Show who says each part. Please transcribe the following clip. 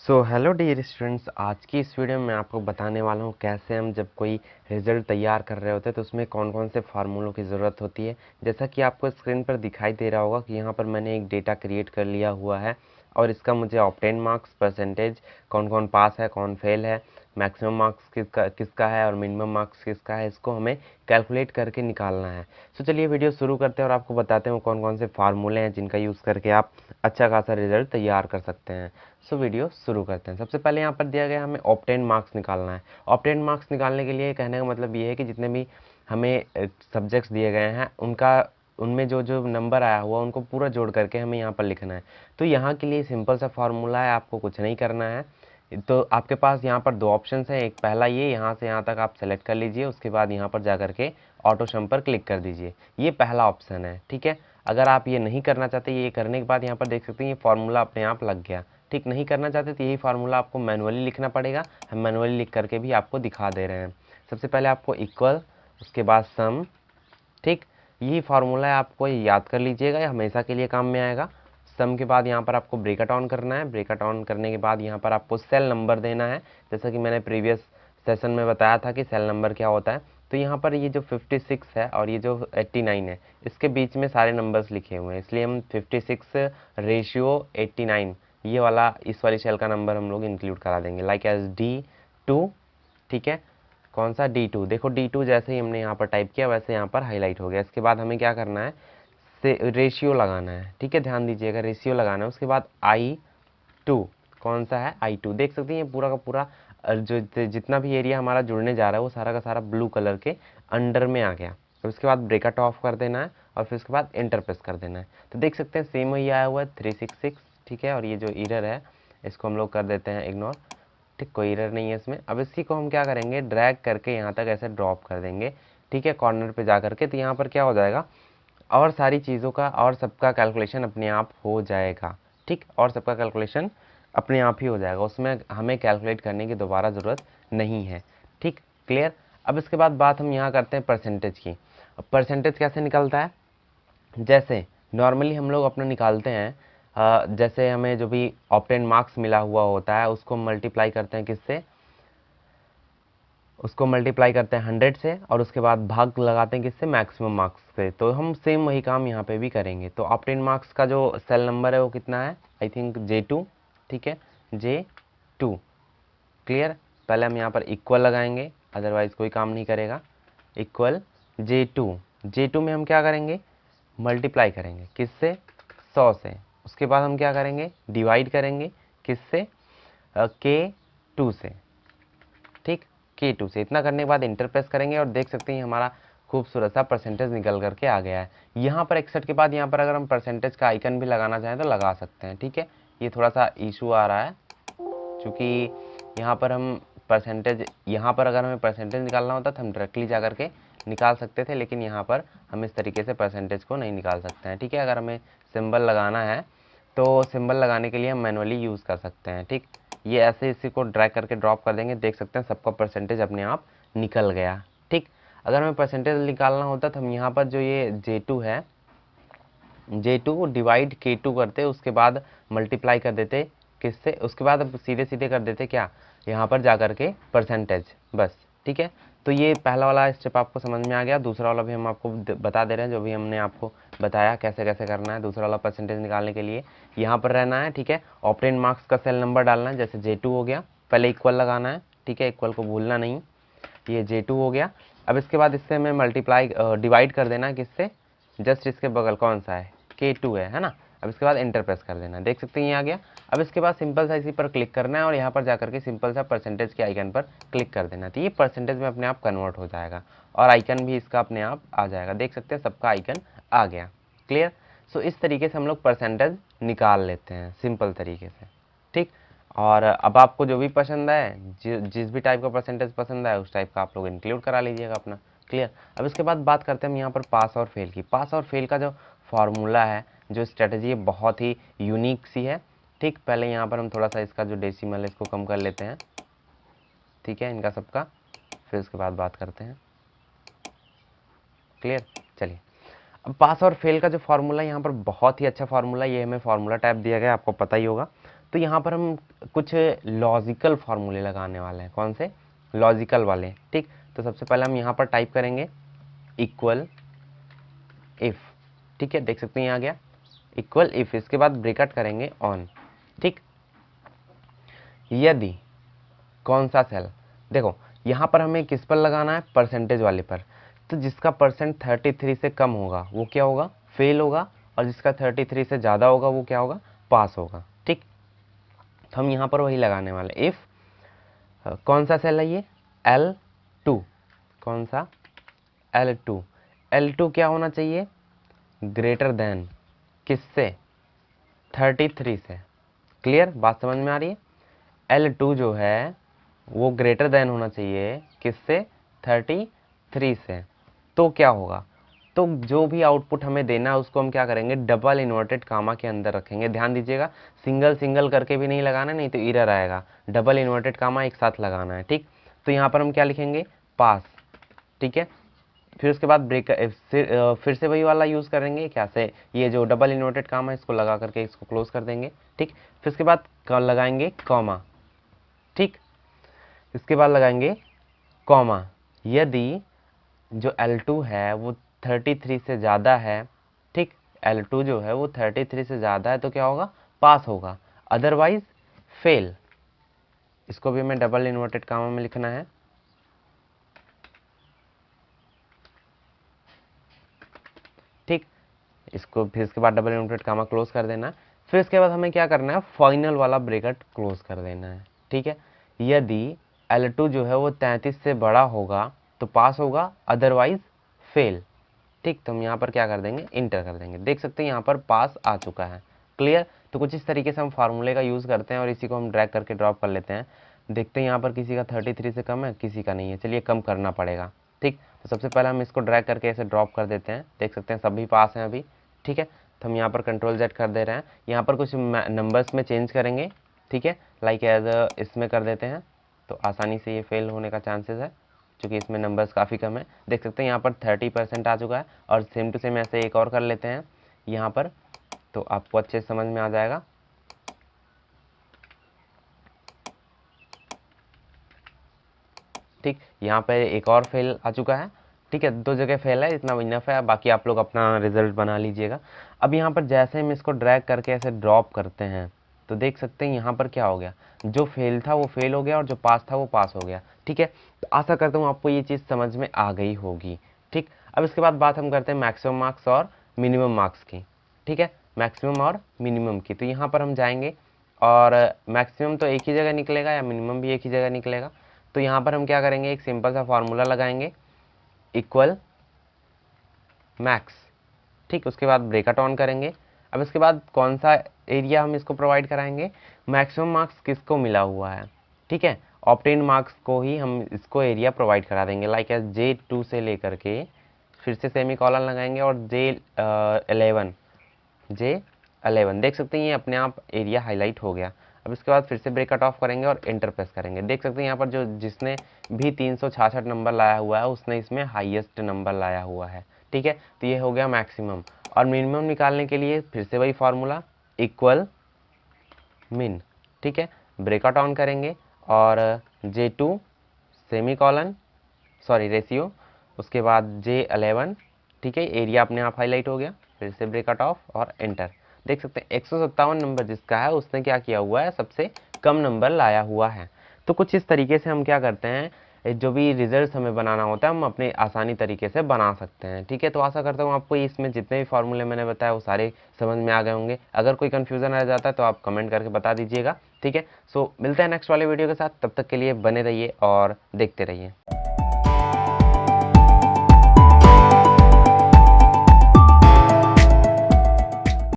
Speaker 1: So hello dear students, आज की इस वीडियो में मैं आपको बताने वाला हूँ कैसे हम जब कोई रिज़ल्ट तैयार कर रहे होते हैं तो उसमें कौन कौन से फार्मूलों की ज़रूरत होती है। जैसा कि आपको स्क्रीन पर दिखाई दे रहा होगा कि यहाँ पर मैंने एक डेटा क्रिएट कर लिया हुआ है और इसका मुझे ऑब्टेन मार्क्स, परसेंटेज, कौन कौन पास है कौन फेल है, मैक्सिमम मार्क्स किसका है और मिनिमम मार्क्स किसका है, इसको हमें कैलकुलेट करके निकालना है। तो चलिए वीडियो शुरू करते हैं और आपको बताते हैं कौन कौन से फार्मूले हैं जिनका यूज़ करके आप अच्छा खासा रिजल्ट तैयार कर सकते हैं। सो वीडियो शुरू करते हैं। सबसे पहले यहाँ पर दिया गया हमें ऑब्टेन मार्क्स निकालना है। ऑब्टेन मार्क्स निकालने के लिए कहने का मतलब ये है कि जितने भी हमें सब्जेक्ट्स दिए गए हैं उनमें जो जो नंबर आया हुआ उनको पूरा जोड़ करके हमें यहाँ पर लिखना है। तो यहाँ के लिए सिंपल सा फार्मूला है, आपको कुछ नहीं करना है। तो आपके पास यहाँ पर दो ऑप्शन हैं। एक पहला ये यहाँ से यहाँ तक आप सेलेक्ट कर लीजिए, उसके बाद यहाँ पर जा करके ऑटो सम पर क्लिक कर दीजिए। ये पहला ऑप्शन है, ठीक है। अगर आप ये नहीं करना चाहते, ये करने के बाद यहाँ पर देख सकते हैं ये फार्मूला अपने आप लग गया। ठीक, नहीं करना चाहते तो यही फार्मूला आपको मैनुअली लिखना पड़ेगा। हम मैनुअली लिख करके भी आपको दिखा दे रहे हैं। सबसे पहले आपको इक्वल, उसके बाद सम। ठीक, यही फार्मूला है, आपको याद कर लीजिएगा, ये हमेशा के लिए काम में आएगा। सम के बाद यहाँ पर आपको ब्रेकेट ऑन करना है। ब्रेकेट ऑन करने के बाद यहाँ पर आपको सेल नंबर देना है। जैसा कि मैंने प्रीवियस सेशन में बताया था कि सेल नंबर क्या होता है। तो यहाँ पर ये जो 56 है और ये जो 89 है, इसके बीच में सारे नंबर्स लिखे हुए हैं, इसलिए हम 56 रेशियो 89 ये वाला, इस वाली सेल का नंबर हम लोग इंक्लूड करा देंगे, लाइक एज D2। ठीक है, कौन सा D2? देखो D2 जैसे ही हमने यहाँ पर टाइप किया वैसे यहाँ पर हाईलाइट हो गया। इसके बाद हमें क्या करना है, से रेशियो लगाना है। ठीक है, ध्यान दीजिएगा, रेशियो लगाना है। उसके बाद I2, कौन सा है I2? देख सकते हैं ये पूरा का पूरा जो जितना भी एरिया हमारा जुड़ने जा रहा है वो सारा का सारा ब्लू कलर के अंडर में आ गया। तो उसके बाद ब्रेकेट ऑफ कर देना है और फिर उसके बाद एंटर प्रेस कर देना है। तो देख सकते हैं सेम वही आया हुआ है 366। ठीक है, और ये जो एरर है इसको हम लोग कर देते हैं इग्नोर। ठीक, कोई एरर नहीं है इसमें। अब इसी को हम क्या करेंगे, ड्रैग करके यहाँ तक ऐसे ड्रॉप कर देंगे। ठीक है, कॉर्नर पे जा करके, तो यहाँ पर क्या हो जाएगा, और सारी चीज़ों का और सबका कैलकुलेशन अपने आप हो जाएगा। ठीक, और सबका कैलकुलेशन अपने आप ही हो जाएगा, उसमें हमें कैलकुलेट करने की दोबारा ज़रूरत नहीं है। ठीक, क्लियर। अब इसके बाद बात हम यहाँ करते हैं परसेंटेज की। अब परसेंटेज कैसे निकलता है, जैसे नॉर्मली हम लोग अपना निकालते हैं, जैसे हमें जो भी ऑब्टेन मार्क्स मिला हुआ होता है उसको मल्टीप्लाई करते हैं किससे, उसको मल्टीप्लाई करते हैं 100 से और उसके बाद भाग लगाते हैं किससे, मैक्सिमम मार्क्स से। तो हम सेम वही काम यहाँ पे भी करेंगे। तो ऑब्टेन मार्क्स का जो सेल नंबर है वो कितना है, आई थिंक J2। ठीक है, J2, क्लियर। पहले हम यहाँ पर इक्वल लगाएंगे, अदरवाइज कोई काम नहीं करेगा। इक्वल J2, J2 में हम क्या करेंगे, मल्टीप्लाई करेंगे किससे, 100 से। उसके बाद हम क्या करेंगे, डिवाइड करेंगे किससे, K2 से। ठीक, K2 से। इतना करने के बाद इंटर प्रेस करेंगे और देख सकते हैं हमारा खूबसूरत सा परसेंटेज निकल करके आ गया है। यहाँ पर 61 के बाद यहाँ पर अगर हम परसेंटेज का आइकन भी लगाना चाहें तो लगा सकते हैं। ठीक है, ये थोड़ा सा इशू आ रहा है क्योंकि यहाँ पर हम परसेंटेज, यहाँ पर अगर हमें परसेंटेज निकालना होता तो हम डायरेक्टली जा करके निकाल सकते थे, लेकिन यहाँ पर हम इस तरीके से परसेंटेज को नहीं निकाल सकते हैं। ठीक है, अगर हमें सिंबल लगाना है तो सिंबल लगाने के लिए हम मैनुअली यूज़ कर सकते हैं। ठीक, ये ऐसे इसी को ड्रैग करके ड्रॉप कर देंगे, देख सकते हैं सबका परसेंटेज अपने आप निकल गया। ठीक, अगर हमें परसेंटेज निकालना होता तो हम यहाँ पर जो ये J2 है, J2 डिवाइड K2 करते, उसके बाद मल्टीप्लाई कर देते किससे, उसके बाद अब सीधे सीधे कर देते क्या, यहाँ पर जा करके परसेंटेज, बस। ठीक है, तो ये पहला वाला स्टेप आपको समझ में आ गया। दूसरा वाला भी हम आपको बता दे रहे हैं, जो भी हमने आपको बताया कैसे कैसे करना है। दूसरा वाला परसेंटेज निकालने के लिए यहाँ पर रहना है। ठीक है, ऑब्टेन मार्क्स का सेल नंबर डालना है, जैसे J2 हो गया, पहले इक्वल लगाना है। ठीक है, इक्वल को भूलना नहीं, ये J2 हो गया। अब इसके बाद इससे हमें मल्टीप्लाई डिवाइड कर देना है किससे, जस्ट इसके बगल कौन सा है, K2 है ना। अब इसके बाद एंटर प्रेस कर देना, देख सकते हैं ये आ गया। अब इसके बाद सिंपल सा इसी पर क्लिक करना है और यहाँ पर जाकर के सिंपल सा परसेंटेज के आइकन पर क्लिक कर देना, तो ये परसेंटेज में अपने आप कन्वर्ट हो जाएगा और आइकन भी इसका अपने आप आ जाएगा। देख सकते हैं सबका आइकन आ गया, क्लियर। सो इस तरीके से हम लोग परसेंटेज निकाल लेते हैं सिंपल तरीके से। ठीक, और अब आपको जो भी पसंद है, जिस भी टाइप का परसेंटेज पसंद है उस टाइप का आप लोग इंक्लूड करा लीजिएगा अपना, क्लियर। अब इसके बाद बात करते हैं हम यहाँ पर पास और फेल की। पास और फेल का जो फार्मूला है, जो स्ट्रेटजी है, बहुत ही यूनिक सी है। ठीक, पहले यहाँ पर हम थोड़ा सा इसका जो डेसिमल है इसको कम कर लेते हैं। ठीक है, इनका सबका, फिर उसके बाद बात करते हैं, क्लियर। चलिए, अब पास और फेल का जो फार्मूला यहाँ पर बहुत ही अच्छा फार्मूला, ये हमें फार्मूला टाइप दिया गया, आपको पता ही होगा। तो यहाँ पर हम कुछ लॉजिकल फार्मूले लगाने वाले हैं। कौन से? लॉजिकल वाले। ठीक, तो सबसे पहले हम यहाँ पर टाइप करेंगे इक्वल इफ। ठीक है, देख सकते हैं, यहाँ आ गया इक्वल इफ। इसके बाद ब्रेकेट करेंगे ऑन। ठीक, यदि कौन सा सेल, देखो यहाँ पर हमें किस पर लगाना है? परसेंटेज वाले पर। तो जिसका परसेंट 33 से कम होगा वो क्या होगा? फेल होगा, और जिसका 33 से ज़्यादा होगा वो क्या होगा? पास होगा। ठीक, तो हम यहाँ पर वही लगाने वाले। इफ कौन सा सेल है ये? L2। कौन सा? L2। L2 क्या होना चाहिए? ग्रेटर देन किससे? 33 से। क्लियर? बात समझ में आ रही है? L2 जो है वो ग्रेटर देन होना चाहिए किससे? 33 से। तो क्या होगा? तो जो भी आउटपुट हमें देना है उसको हम क्या करेंगे? डबल इन्वर्टेड कामा के अंदर रखेंगे। ध्यान दीजिएगा, सिंगल सिंगल करके भी नहीं लगाना, नहीं तो एरर आएगा। डबल इन्वर्टेड कामा एक साथ लगाना है। ठीक, तो यहाँ पर हम क्या लिखेंगे? पास। ठीक है, फिर उसके बाद ब्रेक, फिर से वही वाला यूज़ करेंगे। क्या से? ये जो डबल इन्वर्टेड कामा है इसको लगा करके इसको क्लोज कर देंगे। ठीक, फिर उसके बाद लगाएंगे कॉमा। ठीक, इसके बाद लगाएंगे कॉमा। यदि जो L2 है वो 33 से ज़्यादा है, ठीक, L2 जो है वो 33 से ज़्यादा है तो क्या होगा? पास होगा, अदरवाइज फेल। इसको भी हमें डबल इन्वर्टेड कामा में लिखना है। ठीक, इसको फिर इसके बाद डबल इन्वर्टेड कामा क्लोज कर देना है। फिर इसके बाद हमें क्या करना है? फाइनल वाला ब्रेकेट क्लोज कर देना है। ठीक है, यदि L2 जो है वो 33 से बड़ा होगा तो पास होगा, अदरवाइज फेल। ठीक, तो हम यहाँ पर क्या कर देंगे? इंटर कर देंगे। देख सकते हैं यहाँ पर पास आ चुका है। क्लियर? तो कुछ इस तरीके से हम फार्मूले का यूज़ करते हैं और इसी को हम ड्रैग करके ड्रॉप कर लेते हैं। देखते हैं यहाँ पर किसी का 33 से कम है, किसी का नहीं है। चलिए कम करना पड़ेगा। ठीक, तो सबसे पहले हम इसको ड्रैग करके ऐसे ड्रॉप कर देते हैं। देख सकते हैं सभी पास हैं अभी। ठीक है, तो हम यहाँ पर कंट्रोल Z कर दे रहे हैं। यहाँ पर कुछ नंबर्स में चेंज करेंगे। ठीक है, लाइक एज इसमें कर देते हैं तो आसानी से ये फेल होने का चांसेस है, क्योंकि इसमें नंबर्स काफ़ी कम है। देख सकते हैं यहाँ पर 30% आ चुका है। और सेम टू सेम ऐसे एक और कर लेते हैं यहाँ पर, तो आपको अच्छे से समझ में आ जाएगा। ठीक, यहाँ पे एक और फेल आ चुका है। ठीक है, 2 जगह फेल है, इतना इनफ है। बाकी आप लोग अपना रिजल्ट बना लीजिएगा। अब यहाँ पर जैसे हम इसको ड्रैग करके ऐसे ड्रॉप करते हैं तो देख सकते हैं यहाँ पर क्या हो गया? जो फेल था वो फेल हो गया और जो पास था वो पास हो गया। ठीक है, तो आशा करता हूँ आपको ये चीज़ समझ में आ गई होगी। ठीक, अब इसके बाद बात हम करते हैं मैक्सिमम मार्क्स और मिनिमम मार्क्स की। ठीक है, मैक्सिमम और मिनिमम की। तो यहाँ पर हम जाएंगे और मैक्सिमम तो एक ही जगह निकलेगा या मिनिमम भी एक ही जगह निकलेगा। तो यहाँ पर हम क्या करेंगे? एक सिंपल सा फार्मूला लगाएंगे, इक्वल मैक्स। ठीक, उसके बाद ब्रेकेट ऑन करेंगे। अब इसके बाद कौन सा एरिया हम इसको प्रोवाइड कराएंगे? मैक्सिमम मार्क्स किसको मिला हुआ है? ठीक है, ऑब्टेन मार्क्स को ही हम इसको एरिया प्रोवाइड करा देंगे। लाइक एज J2 से लेकर के, फिर से सेमी कॉलन लगाएंगे और J11 देख सकते हैं ये अपने आप एरिया हाईलाइट हो गया। अब इसके बाद फिर से ब्रेकेट ऑफ करेंगे और एंटर प्रेस करेंगे। देख सकते हैं यहाँ पर जो जिसने भी 366 नंबर लाया हुआ है उसने इसमें हाईएस्ट नंबर लाया हुआ है। ठीक है, तो ये हो गया मैक्सिमम। और मिनिमम निकालने के लिए फिर से वही फार्मूला, इक्वल मिन। ठीक है, ब्रेकेट ऑन करेंगे और J2 semi colon, sorry ratio, उसके बाद J11। ठीक है, एरिया अपने आप हाईलाइट हो गया। फिर से ब्रेकेट ऑफ और एंटर। देख सकते हैं 157 नंबर जिसका है उसने क्या किया हुआ है? सबसे कम नंबर लाया हुआ है। तो कुछ इस तरीके से हम क्या करते हैं, जो भी रिजल्ट हमें बनाना होता है हम अपने आसानी तरीके से बना सकते हैं। ठीक है, तो आशा करता हूँ आपको इसमें जितने भी फार्मूले मैंने बताया वो सारे समझ में आ गए होंगे। अगर कोई कन्फ्यूज़न रह जाता है तो आप कमेंट करके बता दीजिएगा। ठीक है, सो मिलते हैं नेक्स्ट वाले वीडियो के साथ। तब तक के लिए बने रहिए और देखते रहिए।